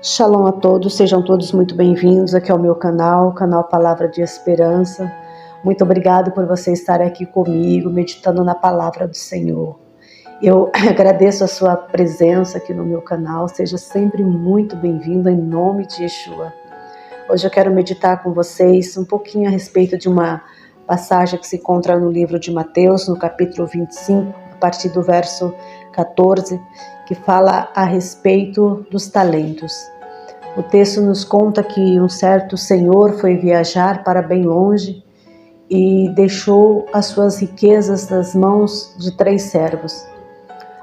Shalom a todos, sejam todos muito bem-vindos aqui ao meu canal, o canal Palavra de Esperança. Muito obrigado por você estar aqui comigo, meditando na Palavra do Senhor. Eu agradeço a sua presença aqui no meu canal, seja sempre muito bem-vindo em nome de Yeshua. Hoje eu quero meditar com vocês um pouquinho a respeito de uma passagem que se encontra no livro de Mateus, no capítulo 25, a partir do verso 14, que fala a respeito dos talentos. O texto nos conta que um certo senhor foi viajar para bem longe e deixou as suas riquezas nas mãos de 3 servos.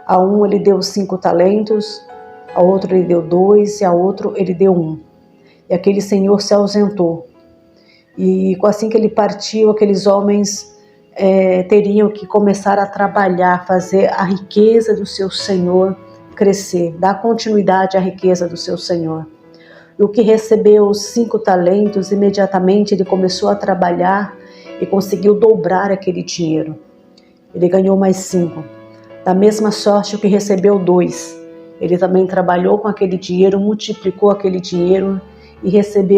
A um ele deu 5 talentos, a outro ele deu 2 e a outro ele deu 1. E aquele senhor se ausentou. E assim que ele partiu, aqueles homens teriam que começar a trabalhar, fazer a riqueza do seu senhor crescer, dar continuidade à riqueza do seu senhor. E o que recebeu os 5 talentos, imediatamente ele começou a trabalhar e conseguiu dobrar aquele dinheiro. Ele ganhou mais 5. Da mesma sorte, o que recebeu 2. Ele também trabalhou com aquele dinheiro, multiplicou aquele dinheiro e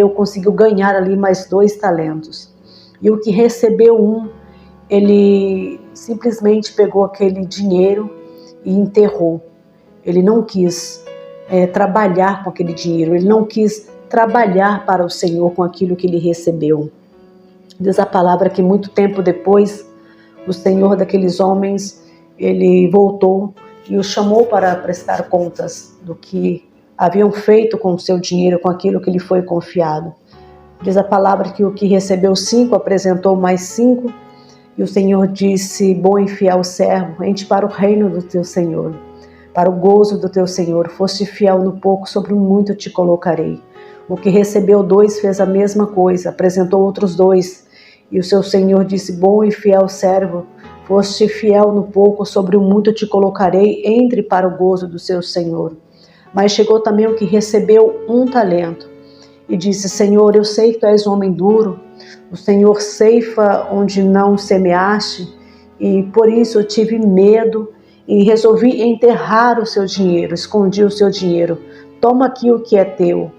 conseguiu ganhar ali mais 2 talentos. E o que recebeu 1, ele simplesmente pegou aquele dinheiro e enterrou. Ele não quis trabalhar com aquele dinheiro, ele não quis trabalhar para o Senhor com aquilo que ele recebeu. Diz a palavra que muito tempo depois, o Senhor daqueles homens, ele voltou e os chamou para prestar contas do que haviam feito com o seu dinheiro, com aquilo que lhe foi confiado. Diz a palavra que o que recebeu 5 apresentou mais 5, e o Senhor disse: bom e fiel servo, entre para o reino do teu Senhor. Para o gozo do teu Senhor, foste fiel no pouco, sobre o muito te colocarei. O que recebeu 2 fez a mesma coisa, apresentou outros 2. E o seu Senhor disse: bom e fiel servo, foste fiel no pouco, sobre o muito te colocarei, entre para o gozo do seu Senhor. Mas chegou também o que recebeu 1 talento. E disse: Senhor, eu sei que tu és um homem duro, o Senhor ceifa onde não semeaste, e por isso eu tive medo, e resolvi enterrar o seu dinheiro, escondi o seu dinheiro. Toma aqui o que é teu.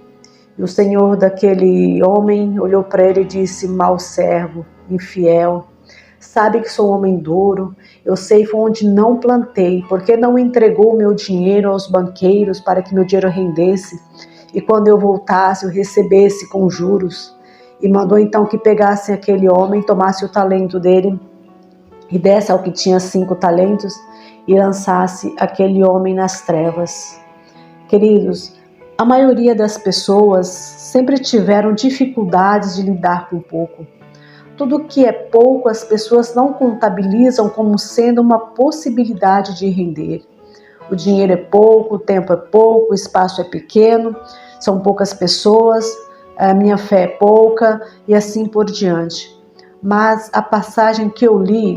E o senhor daquele homem olhou para ele e disse: mau servo, infiel, sabe que sou homem duro, eu sei onde não plantei, porque não entregou o meu dinheiro aos banqueiros para que meu dinheiro rendesse, e quando eu voltasse eu recebesse com juros. E mandou então que pegassem aquele homem, tomasse o talento dele e desse ao que tinha 5 talentos, e lançasse aquele homem nas trevas. Queridos, a maioria das pessoas sempre tiveram dificuldades de lidar com pouco. Tudo que é pouco, as pessoas não contabilizam como sendo uma possibilidade de render. O dinheiro é pouco, o tempo é pouco, o espaço é pequeno, são poucas pessoas, a minha fé é pouca e assim por diante. Mas na passagem que eu li,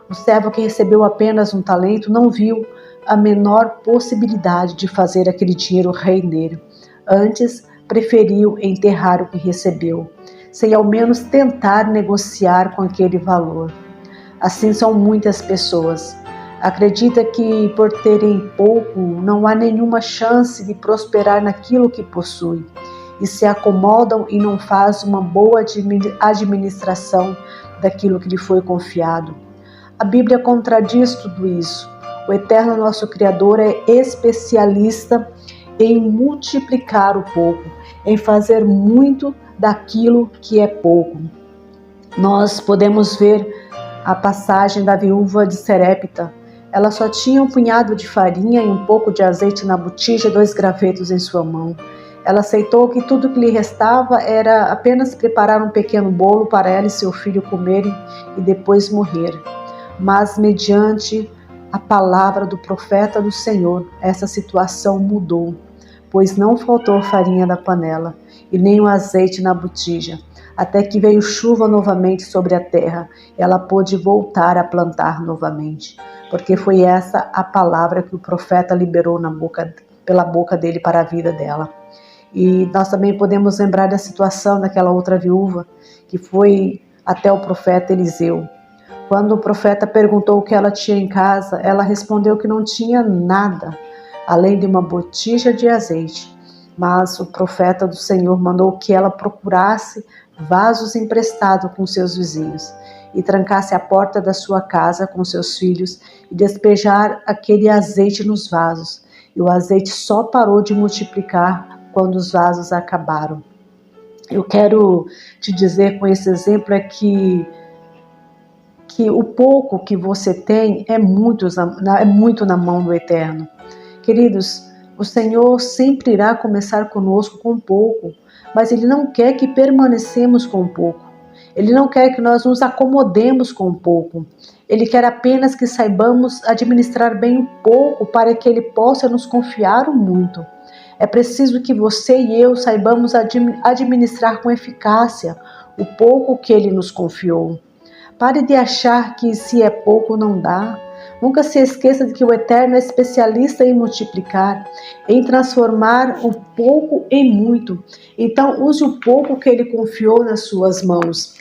o servo que recebeu apenas 1 talento não viu a menor possibilidade de fazer aquele dinheiro render. Antes, preferiu enterrar o que recebeu, sem ao menos tentar negociar com aquele valor. Assim são muitas pessoas. Acredita que por terem pouco não há nenhuma chance de prosperar naquilo que possui, e se acomodam e não fazem uma boa administração daquilo que lhe foi confiado. A Bíblia contradiz tudo isso. O Eterno nosso Criador é especialista em multiplicar o pouco, em fazer muito daquilo que é pouco. Nós podemos ver a passagem da viúva de Serepta. Ela só tinha um punhado de farinha e um pouco de azeite na botija e 2 gravetos em sua mão. Ela aceitou que tudo que lhe restava era apenas preparar um pequeno bolo para ela e seu filho comerem e depois morrer. Mas mediante a palavra do profeta do Senhor, essa situação mudou, pois não faltou farinha na panela e nem o azeite na botija, até que veio chuva novamente sobre a terra. Ela pôde voltar a plantar novamente, porque foi essa a palavra que o profeta liberou pela boca dele para a vida dela. E nós também podemos lembrar da situação daquela outra viúva que foi até o profeta Eliseu. Quando o profeta perguntou o que ela tinha em casa, ela respondeu que não tinha nada, além de uma botija de azeite. Mas o profeta do Senhor mandou que ela procurasse vasos emprestados com seus vizinhos e trancasse a porta da sua casa com seus filhos e despejar aquele azeite nos vasos. E o azeite só parou de multiplicar quando os vasos acabaram. Eu quero te dizer com esse exemplo que o pouco que você tem é muito na mão do Eterno. Queridos, o Senhor sempre irá começar conosco com pouco, mas Ele não quer que permanecemos com pouco. Ele não quer que nós nos acomodemos com pouco. Ele quer apenas que saibamos administrar bem o pouco para que Ele possa nos confiar o muito. É preciso que você e eu saibamos administrar com eficácia o pouco que Ele nos confiou. Pare de achar que se é pouco não dá. Nunca se esqueça de que o Eterno é especialista em multiplicar, em transformar o pouco em muito. Então use o pouco que Ele confiou nas suas mãos.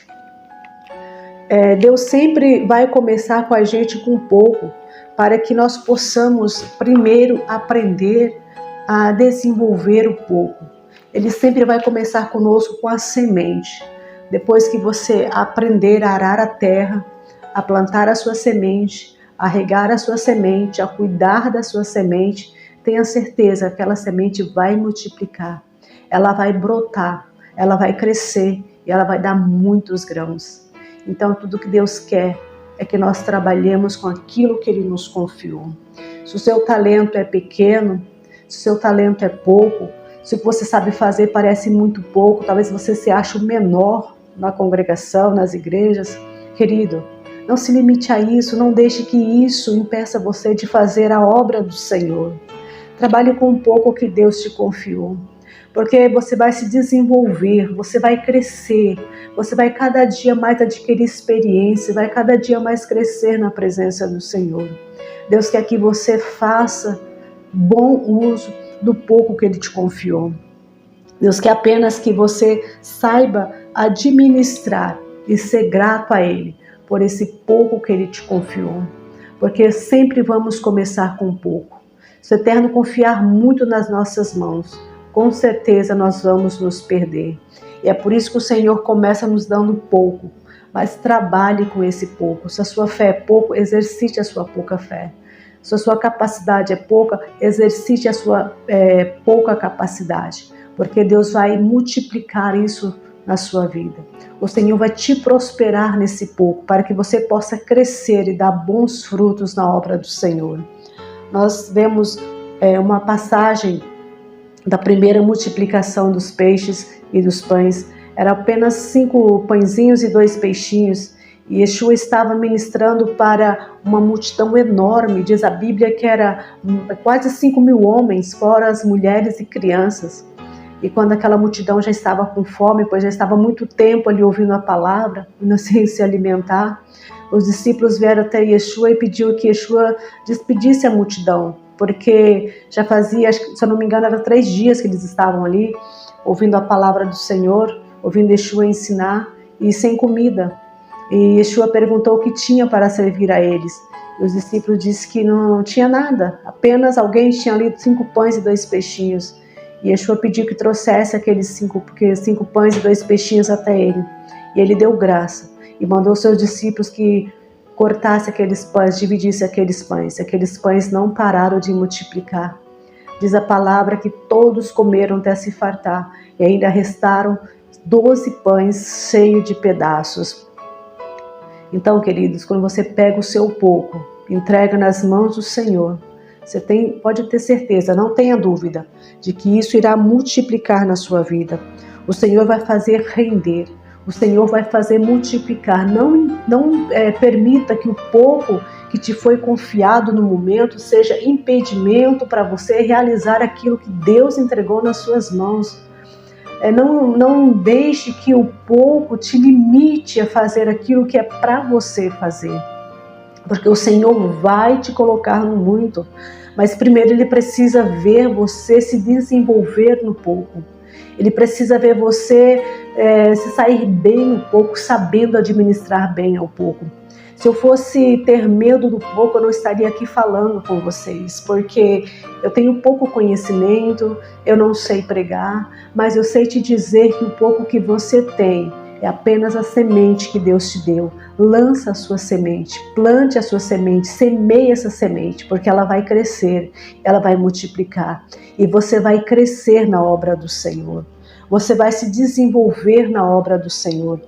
Deus sempre vai começar com a gente com pouco, para que nós possamos primeiro aprender a desenvolver o pouco. Ele sempre vai começar conosco com a semente. Depois que você aprender a arar a terra, a plantar a sua semente, a regar a sua semente, a cuidar da sua semente, tenha certeza que aquela semente vai multiplicar. Ela vai brotar, ela vai crescer e ela vai dar muitos grãos. Então tudo que Deus quer é que nós trabalhemos com aquilo que Ele nos confiou. Se o seu talento é pequeno, se o seu talento é pouco, se o que você sabe fazer parece muito pouco, talvez você se ache o menor na congregação, nas igrejas, querido, não se limite a isso, não deixe que isso impeça você de fazer a obra do Senhor. Trabalhe com um pouco que Deus te confiou, porque você vai se desenvolver, você vai crescer, você vai cada dia mais adquirir experiência, vai cada dia mais crescer na presença do Senhor. Deus quer que você faça bom uso do pouco que Ele te confiou. Deus quer apenas que você saiba administrar e ser grato a Ele por esse pouco que Ele te confiou. Porque sempre vamos começar com pouco. Se o Eterno confiar muito nas nossas mãos, com certeza nós vamos nos perder. E é por isso que o Senhor começa nos dando pouco, mas trabalhe com esse pouco. Se a sua fé é pouco, exercite a sua pouca fé. Se a sua capacidade é pouca, exercite a sua pouca capacidade, porque Deus vai multiplicar isso na sua vida. O Senhor vai te prosperar nesse pouco, para que você possa crescer e dar bons frutos na obra do Senhor. Nós vemos uma passagem da primeira multiplicação dos peixes e dos pães. Era apenas 5 pãezinhos e 2 peixinhos. E Yeshua estava ministrando para uma multidão enorme. Diz a Bíblia que era quase 5.000 homens, fora as mulheres e crianças. E quando aquela multidão já estava com fome, pois já estava muito tempo ali ouvindo a palavra, não sem se alimentar, os discípulos vieram até Yeshua e pediu que Yeshua despedisse a multidão, porque já fazia, se eu não me engano, era 3 dias que eles estavam ali, ouvindo a palavra do Senhor, ouvindo Yeshua ensinar e sem comida. E Yeshua perguntou o que tinha para servir a eles. E os discípulos disseram que não tinha nada, apenas alguém tinha ali 5 pães e 2 peixinhos. E Yeshua pediu que trouxesse aqueles 5 pães e 2 peixinhos até ele. E ele deu graça e mandou seus discípulos que cortasse aqueles pães, dividisse aqueles pães. Aqueles pães não pararam de multiplicar. Diz a palavra que todos comeram até se fartar e ainda restaram 12 pães cheios de pedaços. Então, queridos, quando você pega o seu pouco, entrega nas mãos do Senhor, você pode ter certeza, não tenha dúvida, de que isso irá multiplicar na sua vida. O Senhor vai fazer render, o Senhor vai fazer multiplicar. Não permita que o pouco que te foi confiado no momento seja impedimento para você realizar aquilo que Deus entregou nas suas mãos. Não deixe que o pouco te limite a fazer aquilo que é para você fazer. Porque o Senhor vai te colocar no muito, mas primeiro Ele precisa ver você se desenvolver no pouco. Ele precisa ver você se sair bem no pouco, sabendo administrar bem ao pouco. Se eu fosse ter medo do pouco, eu não estaria aqui falando com vocês, porque eu tenho pouco conhecimento, eu não sei pregar, mas eu sei te dizer que o pouco que você tem é apenas a semente que Deus te deu. Lança a sua semente, plante a sua semente, semeie essa semente, porque ela vai crescer, ela vai multiplicar e você vai crescer na obra do Senhor. Você vai se desenvolver na obra do Senhor.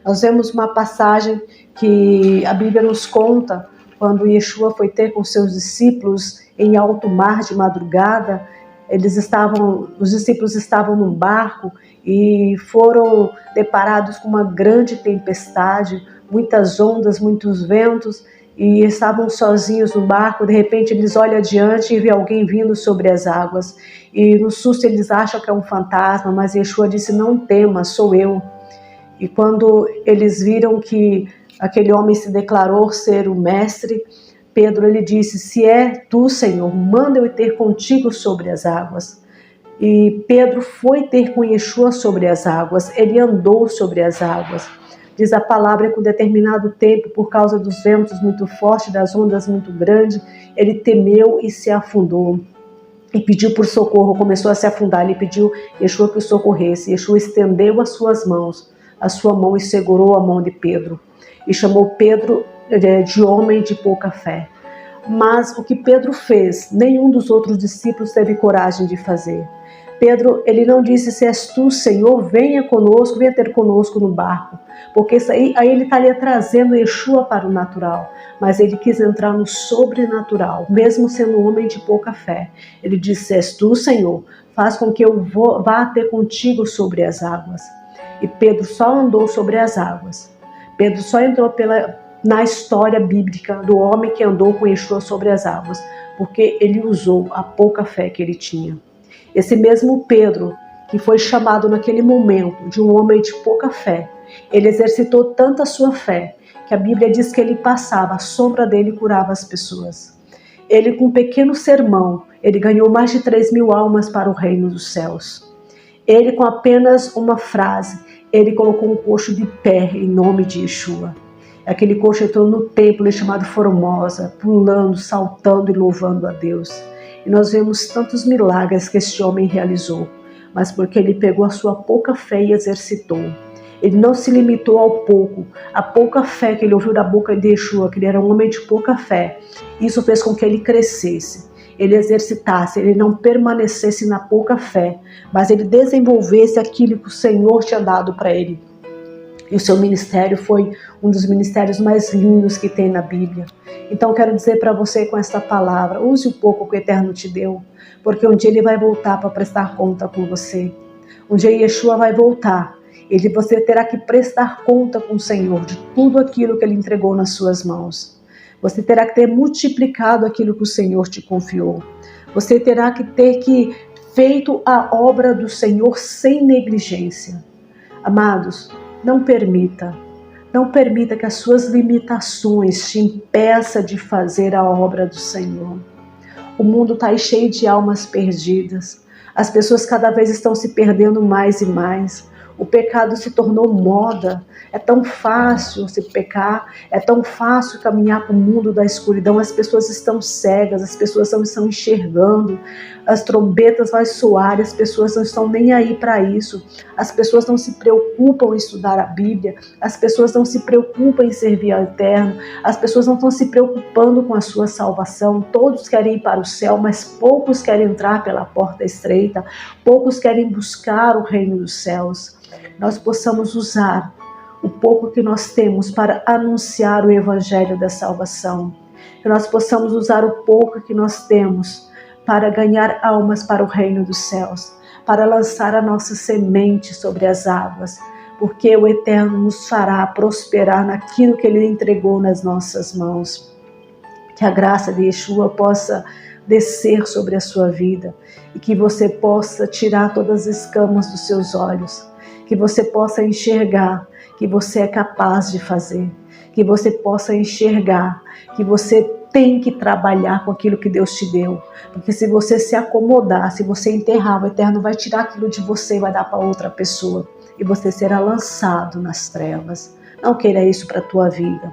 Nós vemos uma passagem que a Bíblia nos conta quando Yeshua foi ter com seus discípulos em alto mar de madrugada. Os discípulos estavam num barco e foram deparados com uma grande tempestade, muitas ondas, muitos ventos, e estavam sozinhos no barco. De repente eles olham adiante e vê alguém vindo sobre as águas, e no susto eles acham que é um fantasma, mas Yeshua disse: não tema, sou eu. E quando eles viram que aquele homem se declarou ser o mestre, Pedro, ele disse: se é tu, Senhor, manda eu ir ter contigo sobre as águas. E Pedro foi ter com Yeshua sobre as águas, ele andou sobre as águas. Diz a palavra que, em um determinado tempo, por causa dos ventos muito fortes, das ondas muito grandes, ele temeu e se afundou. E pediu por socorro, começou a se afundar. Ele pediu Yeshua que o socorresse. Yeshua estendeu as suas mãos, a sua mão, e segurou a mão de Pedro. E chamou Pedro de homem de pouca fé. Mas o que Pedro fez, nenhum dos outros discípulos teve coragem de fazer. Pedro, ele não disse: se és tu, Senhor, venha conosco, venha ter conosco no barco. Porque isso aí ele estaria trazendo Yeshua para o natural. Mas ele quis entrar no sobrenatural, mesmo sendo um homem de pouca fé. Ele disse: se és tu, Senhor, faz com que eu vá ter contigo sobre as águas. E Pedro só andou sobre as águas. Pedro só entrou na história bíblica do homem que andou com Yeshua sobre as águas, porque ele usou a pouca fé que ele tinha. Esse mesmo Pedro, que foi chamado naquele momento de um homem de pouca fé, ele exercitou tanta sua fé, que a Bíblia diz que ele passava, a sombra dele curava as pessoas. Ele, com um pequeno sermão, ele ganhou mais de 3.000 almas para o reino dos céus. Ele, com apenas uma frase, ele colocou um coxo de pé em nome de Yeshua. Aquele coxo entrou no templo chamado Formosa, pulando, saltando e louvando a Deus. E nós vemos tantos milagres que este homem realizou, mas porque ele pegou a sua pouca fé e exercitou. Ele não se limitou ao pouco, a pouca fé que ele ouviu da boca de Yeshua, que ele era um homem de pouca fé. Isso fez com que ele crescesse, ele exercitasse, ele não permanecesse na pouca fé, mas ele desenvolvesse aquilo que o Senhor tinha dado para ele. E o seu ministério foi um dos ministérios mais lindos que tem na Bíblia. Então quero dizer para você com esta palavra: use o pouco que o Eterno te deu, porque um dia ele vai voltar para prestar conta com você. Um dia Yeshua vai voltar. Você terá que prestar conta com o Senhor de tudo aquilo que ele entregou nas suas mãos. Você terá que ter multiplicado aquilo que o Senhor te confiou. Você terá que ter feito a obra do Senhor sem negligência. Amados, não permita que as suas limitações te impeçam de fazer a obra do Senhor. O mundo está cheio de almas perdidas. As pessoas cada vez estão se perdendo mais e mais. O pecado se tornou moda. É tão fácil se pecar, é tão fácil caminhar para o mundo da escuridão. As pessoas estão cegas, as pessoas não estão enxergando. As trombetas vão soar, as pessoas não estão nem aí para isso. As pessoas não se preocupam em estudar a Bíblia, as pessoas não se preocupam em servir ao Eterno, as pessoas não estão se preocupando com a sua salvação. Todos querem ir para o céu, mas poucos querem entrar pela porta estreita, poucos querem buscar o reino dos céus. Nós possamos usar o pouco que nós temos para anunciar o evangelho da salvação. Que nós possamos usar o pouco que nós temos para ganhar almas para o reino dos céus, para lançar a nossa semente sobre as águas, porque o Eterno nos fará prosperar naquilo que Ele entregou nas nossas mãos. Que a graça de Yeshua possa descer sobre a sua vida e que você possa tirar todas as escamas dos seus olhos, que você possa enxergar que você é capaz de fazer, que você possa enxergar que você tem que trabalhar com aquilo que Deus te deu, porque se você se acomodar, se você enterrar, o Eterno vai tirar aquilo de você e vai dar para outra pessoa, e você será lançado nas trevas. Não queira isso para a tua vida.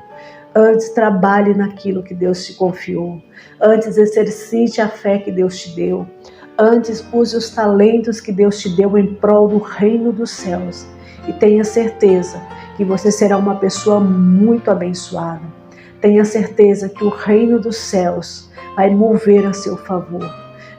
Antes trabalhe naquilo que Deus te confiou. Antes exercite a fé que Deus te deu. Antes use os talentos que Deus te deu em prol do reino dos céus. E tenha certeza que você será uma pessoa muito abençoada. Tenha certeza que o reino dos céus vai mover a seu favor.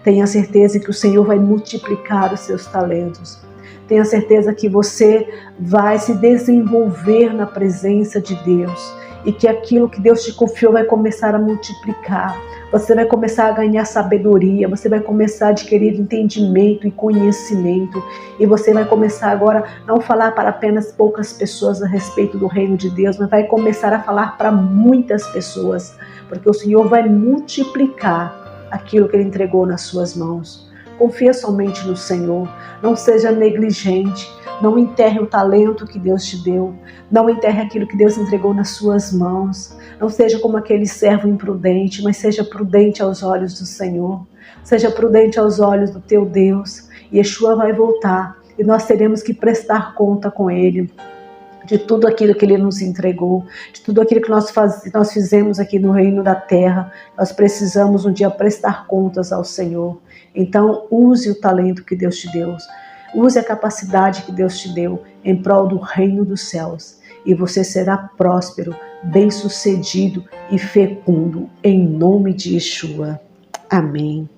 Tenha certeza que o Senhor vai multiplicar os seus talentos. Tenha certeza que você vai se desenvolver na presença de Deus e que aquilo que Deus te confiou vai começar a multiplicar. Você vai começar a ganhar sabedoria, você vai começar a adquirir entendimento e conhecimento, e você vai começar agora a não falar para apenas poucas pessoas a respeito do reino de Deus, mas vai começar a falar para muitas pessoas, porque o Senhor vai multiplicar aquilo que Ele entregou nas suas mãos. Confia somente no Senhor, não seja negligente, não enterre o talento que Deus te deu, não enterre aquilo que Deus entregou nas suas mãos, não seja como aquele servo imprudente, mas seja prudente aos olhos do Senhor, seja prudente aos olhos do teu Deus. Yeshua vai voltar e nós teremos que prestar conta com Ele de tudo aquilo que Ele nos entregou, de tudo aquilo que nós fizemos aqui no reino da terra. Nós precisamos um dia prestar contas ao Senhor. Então use o talento que Deus te deu, use a capacidade que Deus te deu em prol do reino dos céus, e você será próspero, bem-sucedido e fecundo, em nome de Yeshua. Amém.